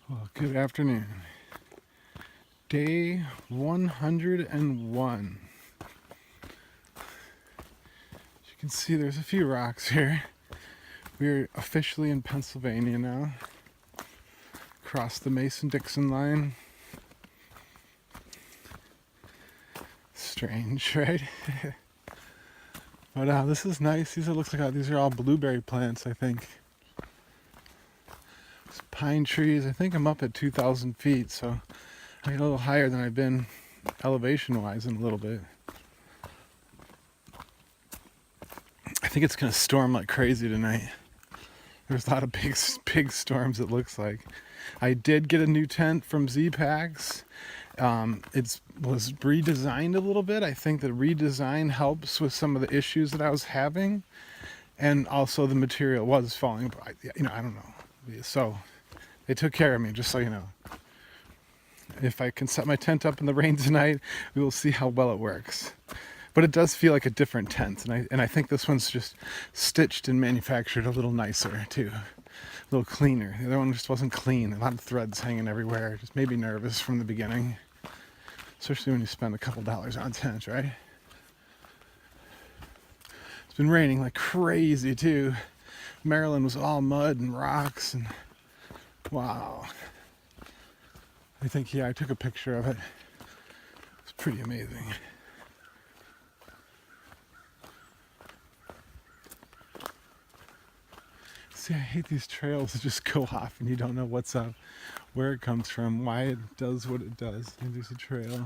Well, good afternoon. Day 101. As you can see, there's a few rocks here. We're officially in Pennsylvania now. Across the Mason-Dixon line. Strange, right? But this is nice. These are all blueberry plants, I think. It's pine trees. I think I'm up at 2,000 feet, so I get a little higher than I've been elevation-wise in a little bit. I think it's gonna storm like crazy tonight. There's a lot of big storms, it looks like. I did get a new tent from Z-Packs. It was redesigned a little bit. I think the redesign helps with some of the issues that I was having. And also the material was falling apart. I don't know. So they took care of me, just so you know. If I can set my tent up in the rain tonight, we will see how well it works. But it does feel like a different tent, and I think this one's just stitched and manufactured a little nicer too, a little cleaner. The other one just wasn't clean. A lot of threads hanging everywhere. Just made me nervous from the beginning, especially when you spend a couple dollars on a tent, right? It's been raining like crazy too. Maryland was all mud and rocks, and wow. I think, yeah, I took a picture of it. It's pretty amazing. See, I hate these trails that just go off and you don't know what's up, where it comes from, why it does what it does. And there's a trail.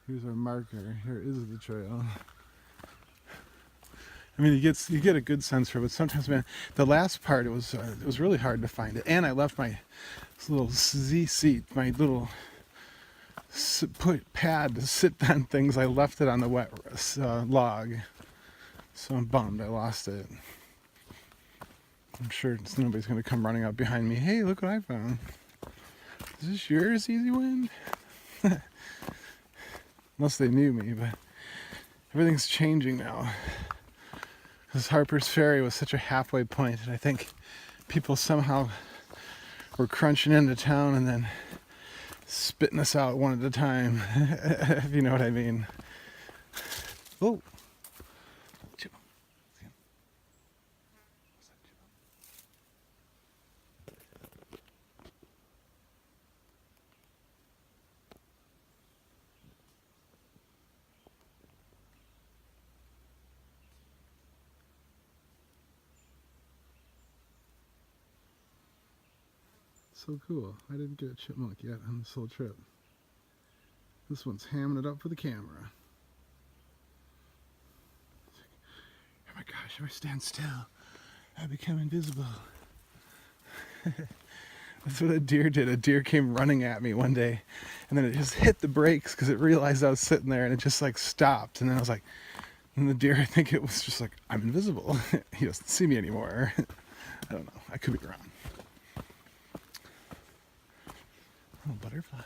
Here's our marker. Here is the trail. I mean, you get a good sense for it, but sometimes, man, the last part it was really hard to find it. And I left my little Z seat, my little pad to sit on things. I left it on the wet log, so I'm bummed I lost it. I'm sure nobody's going to come running up behind me. Hey, look what I found. Is this yours, Easywind? Unless they knew me, but everything's changing now. Because Harper's Ferry was such a halfway point, and I think people somehow were crunching into town and then spitting us out one at a time, if you know what I mean. Oh. So cool. I didn't get a chipmunk yet on this whole trip. This one's hamming it up for the camera. Oh my gosh, if I stand still, I become invisible. That's what a deer did. A deer came running at me one day, and then it just hit the brakes because it realized I was sitting there, and it just like stopped. And then I was like, and the deer, I think it was just like, I'm invisible. He doesn't see me anymore. I don't know. I could be wrong. Oh, butterfly.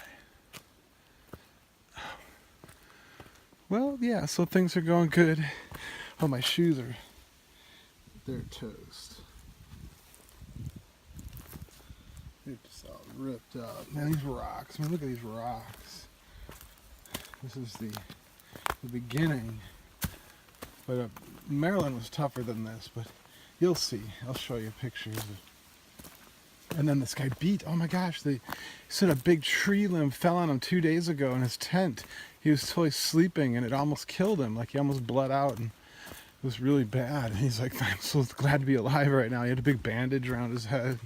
Well, yeah, so things are going good. Oh, my shoes they're toast. They're just all ripped up. Man, these rocks. I mean, look at these rocks. This is the beginning. But Maryland was tougher than this, but you'll see. I'll show you pictures. And then this guy beat, oh my gosh, he said a big tree limb fell on him 2 days ago in his tent. He was totally sleeping and it almost killed him. Like he almost bled out and it was really bad. And he's like, I'm so glad to be alive right now. He had a big bandage around his head.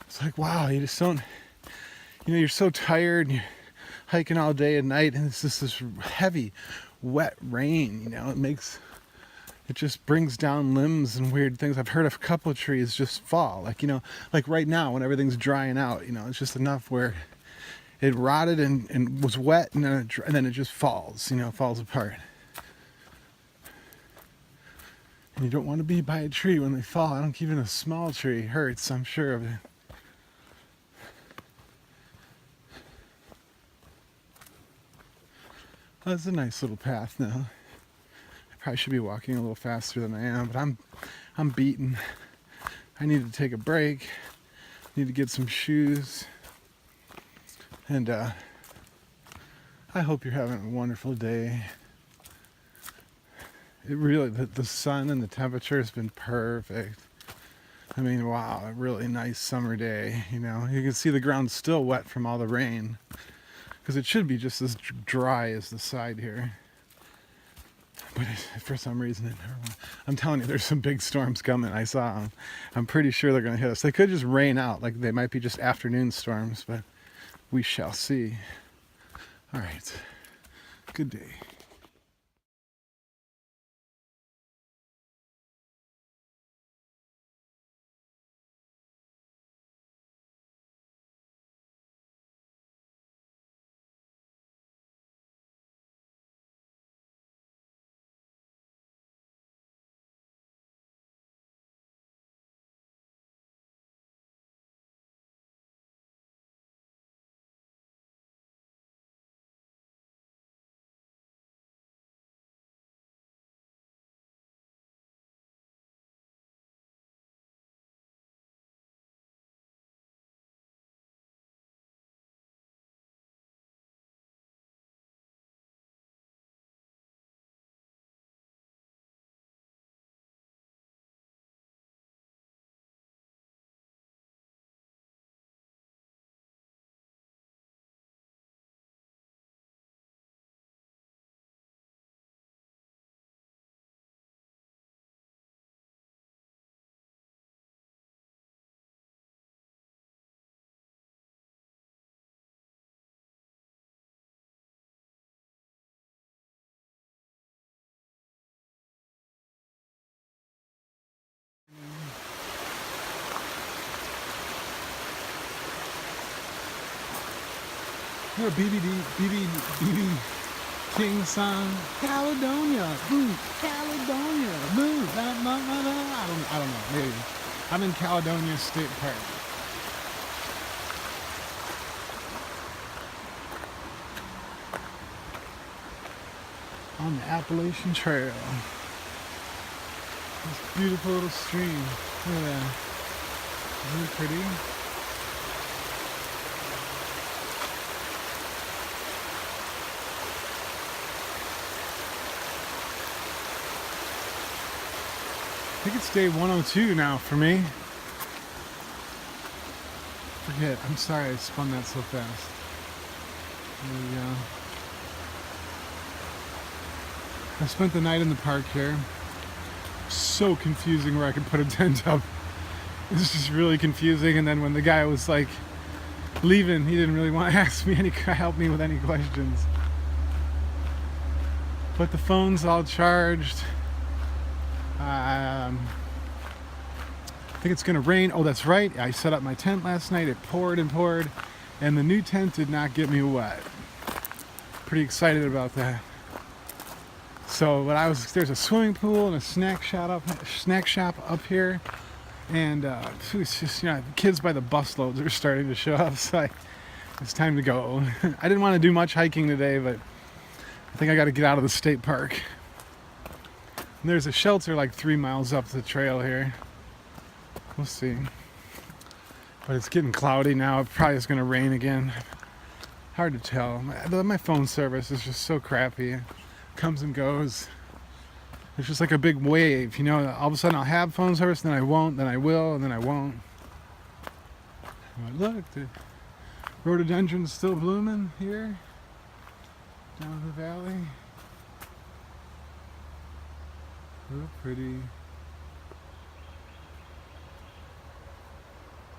It's like, wow, you just don't, you're so tired and you're hiking all day and night and it's just this heavy, wet rain, it just brings down limbs and weird things. I've heard of a couple of trees just fall. Like right now when everything's drying out, it's just enough where it rotted and was wet and then it just falls, falls apart. And you don't want to be by a tree when they fall. I don't even a small tree hurts, I'm sure of it. Well, that's a nice little path now. Probably should be walking a little faster than I am, but I'm beaten. I need to take a break. Need to get some shoes. And I hope you're having a wonderful day. It really, the sun and the temperature has been perfect. I mean, wow, a really nice summer day, you know. You can see the ground still wet from all the rain, because it should be just as dry as the side here. But for some reason, I'm telling you, there's some big storms coming. I saw them. I'm pretty sure they're going to hit us. They could just rain out, like they might be just afternoon storms, but we shall see. All right, good day. You're a BB King song, Caledonia, Caledonia, I don't know, maybe. I'm in Caledonia State Park. On the Appalachian Trail. This beautiful little stream. Look at that. Isn't it pretty? I think it's day 102 now for me. Forget. I'm sorry I spun that so fast. There we go. I spent the night in the park here. So confusing where I could put a tent up. It was just really confusing. And then when the guy was like leaving, he didn't really want to help me with any questions. But the phone's all charged. I think it's gonna rain. Oh, that's right. I set up my tent last night. It poured and poured, and the new tent did not get me wet. Pretty excited about that. So, there's a swimming pool and a snack shop up here, and it's just, you know, kids by the busloads are starting to show up. So it's time to go. I didn't want to do much hiking today, but I think I got to get out of the state park. And there's a shelter like 3 miles up the trail here. We'll see. But it's getting cloudy now. It probably is going to rain again. Hard to tell. My phone service is just so crappy. It comes and goes. It's just like a big wave, you know. All of a sudden I'll have phone service, then I won't, then I will, and then I won't. But look, the rhododendron's still blooming here. Down the valley. Real pretty.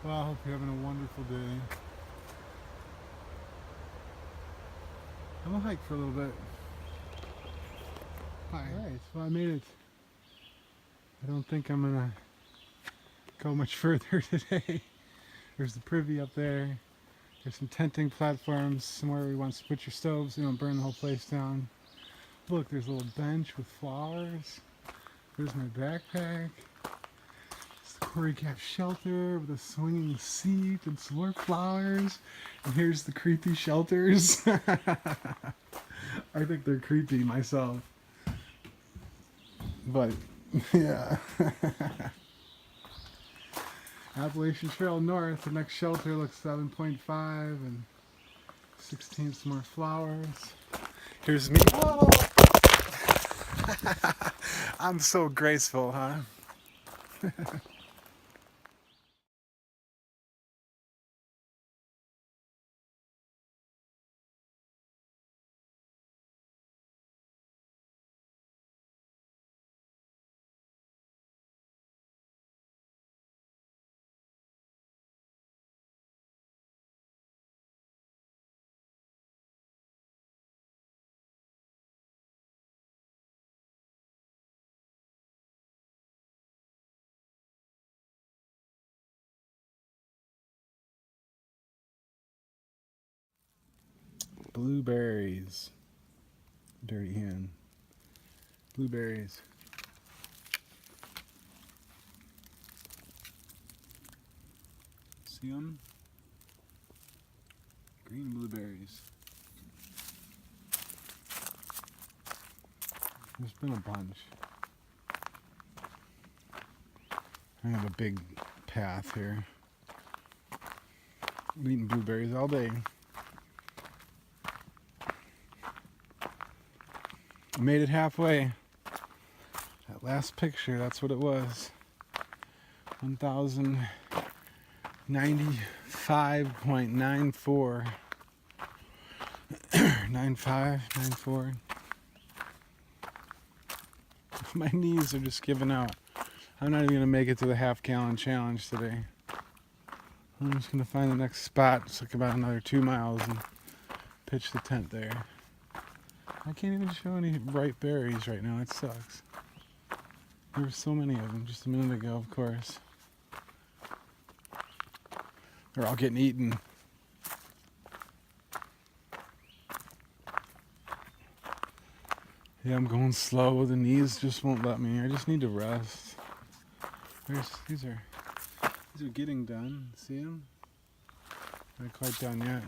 Well, I hope you're having a wonderful day. I'm gonna hike for a little bit. Alright, well I made it. I don't think I'm gonna go much further today. There's the privy up there. There's some tenting platforms, somewhere we want to put your stoves, you know, burn the whole place down. Look, there's a little bench with flowers. There's my backpack. It's the Quarry Cap shelter with a swinging seat and some more flowers. And here's the creepy shelters. I think they're creepy myself. But, yeah. Appalachian Trail north. The next shelter looks 7.5 and 16 some more flowers. Here's me. Oh! I'm so graceful, huh? Blueberries. Dirty hand. Blueberries. See them? Green blueberries. There's been a bunch. I have a big path here. I'm eating blueberries all day. I made it halfway. That last picture, that's what it was. 1,095.94. 95, 94. My knees are just giving out. I'm not even going to make it to the half-gallon challenge today. I'm just going to find the next spot. It's like about another 2 miles and pitch the tent there. I can't even show any ripe berries right now. It sucks. There were so many of them just a minute ago, of course. They're all getting eaten. Yeah, I'm going slow. The knees just won't let me. I just need to rest. These are getting done. See them? Not quite done yet.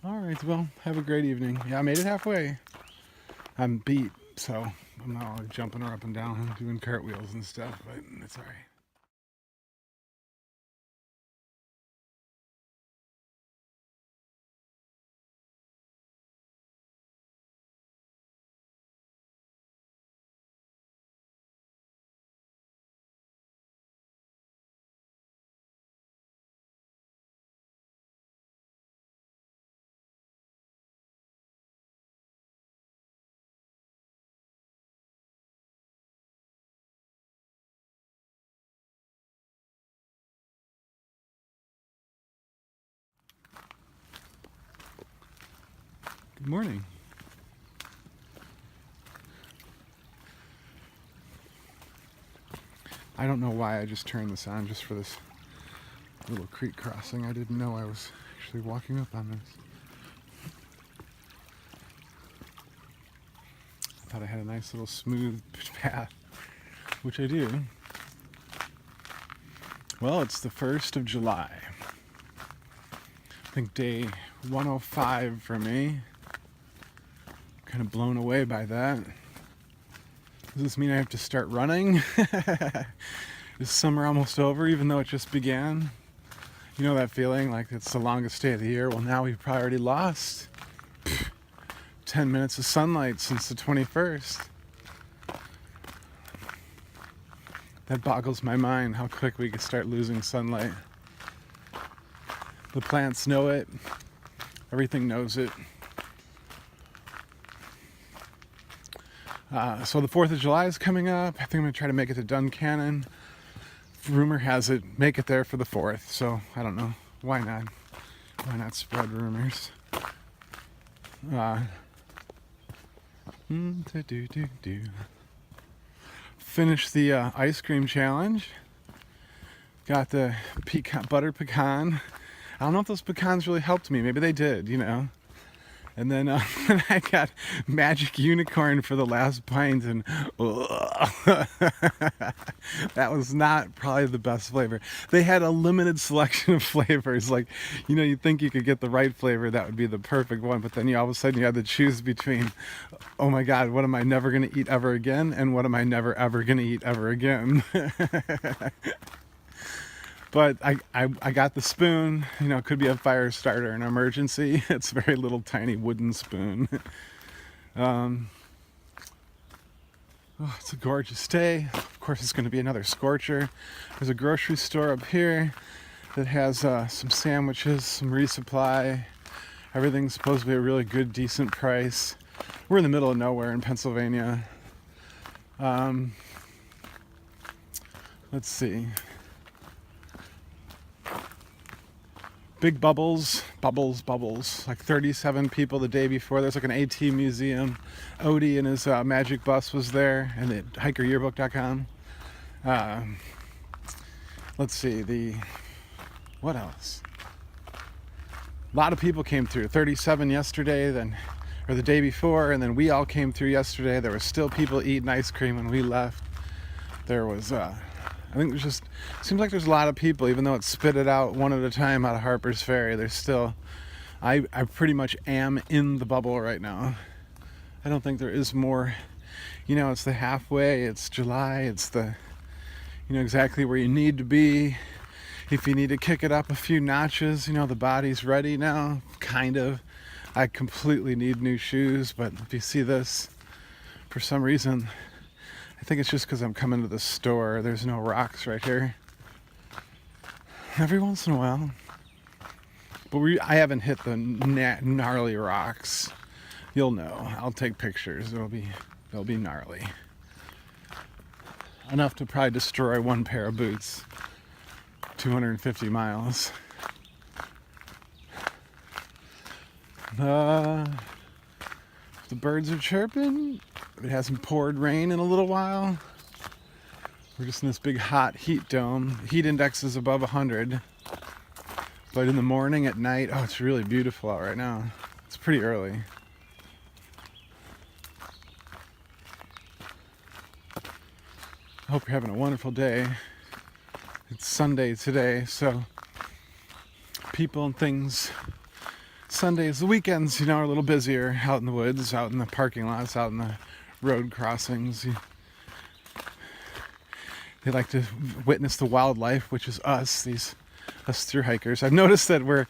Alright, well, have a great evening. Yeah, I made it halfway. I'm beat, so I'm not all jumping her up and down and doing cartwheels and stuff, but it's alright. Good morning. I don't know why I just turned this on just for this little creek crossing. I didn't know I was actually walking up on this. I thought I had a nice little smooth path, which I do. Well, it's the 1st of July. I think day 105 for me. Kind of blown away by that. Does this mean I have to start running? Is summer almost over even though it just began? You know that feeling like it's the longest day of the year? Well, now we've probably already lost 10 minutes of sunlight since the 21st. That boggles my mind how quick we could start losing sunlight. The plants know it. Everything knows it. So the 4th of July is coming up. I think I'm going to try to make it to Duncannon. Rumor has it, make it there for the 4th. So, I don't know. Why not? Why not spread rumors? Finish the ice cream challenge. Got the butter pecan. I don't know if those pecans really helped me. Maybe they did, you know. And then I got Magic Unicorn for the last pint, and that was not probably the best flavor. They had a limited selection of flavors. Like, you know, you think you could get the right flavor, that would be the perfect one, but then all of a sudden you had to choose between, oh my God, what am I never going to eat ever again, and what am I never ever going to eat ever again? But I got the spoon. You know, it could be a fire starter, an emergency. It's a very little tiny wooden spoon. Oh, it's a gorgeous day. Of course, it's going to be another scorcher. There's a grocery store up here that has some sandwiches, some resupply. Everything's supposed to be a really good, decent price. We're in the middle of nowhere in Pennsylvania. Let's see. Big bubbles, like 37 people the day before. There's like an AT museum. Odie and his magic bus was there, and at hikeryearbook.com. Let's see, what else? A lot of people came through. 37 yesterday, or the day before, and then we all came through yesterday. There were still people eating ice cream when we left. There was I think seems like there's a lot of people, even though it's spit it out one at a time out of Harper's Ferry. There's still, I pretty much am in the bubble right now. I don't think there is more. You know, it's the halfway, it's July, it's the, you know, exactly where you need to be. If you need to kick it up a few notches, you know, the body's ready now, kind of. I completely need new shoes, but if you see this, for some reason, I think it's just because I'm coming to the store. There's no rocks right here. Every once in a while. But I haven't hit the gnarly rocks. You'll know. I'll take pictures. They'll be gnarly. Enough to probably destroy one pair of boots. 250 miles. The birds are chirping. It hasn't poured rain in a little while. We're just in this big hot heat dome. Heat index is above 100. But in the morning, at night, oh, it's really beautiful out right now. It's pretty early. I hope you're having a wonderful day. It's Sunday today, so people and things. Sundays, the weekends, you know, are a little busier out in the woods, out in the parking lots, out in the road crossings. They like to witness the wildlife, which is us through hikers. I've noticed that we're,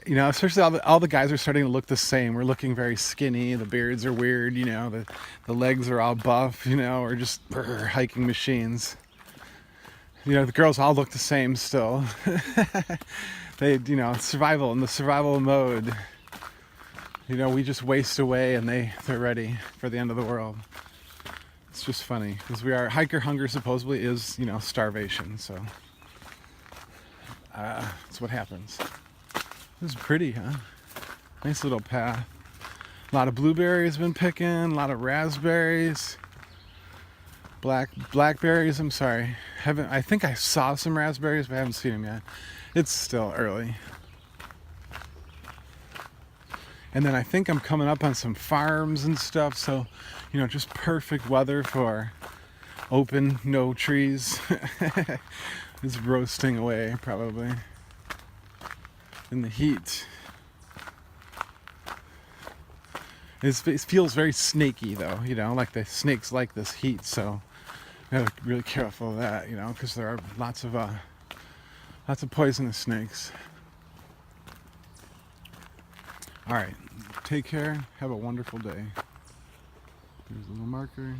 you know, especially all the guys are starting to look the same. We're looking very skinny. The beards are weird, you know. The legs are all buff, you know. We're just hiking machines. You know, the girls all look the same still. They, you know, survival, in the survival mode. You know, we just waste away and they're ready for the end of the world. It's just funny because hiker hunger supposedly is, you know, starvation. So that's what happens. This is pretty, huh? Nice little path. A lot of blueberries been picking, a lot of raspberries. Blackberries, I'm sorry. I think I saw some raspberries, but I haven't seen them yet. It's still early. And then I think I'm coming up on some farms and stuff, so, you know, just perfect weather for open, no trees. It's roasting away, probably, in the heat. It feels very snaky, though, you know, like the snakes like this heat, so you gotta be really careful of that, you know, because there are lots of poisonous snakes. All right, take care. Have a wonderful day. There's a little marker.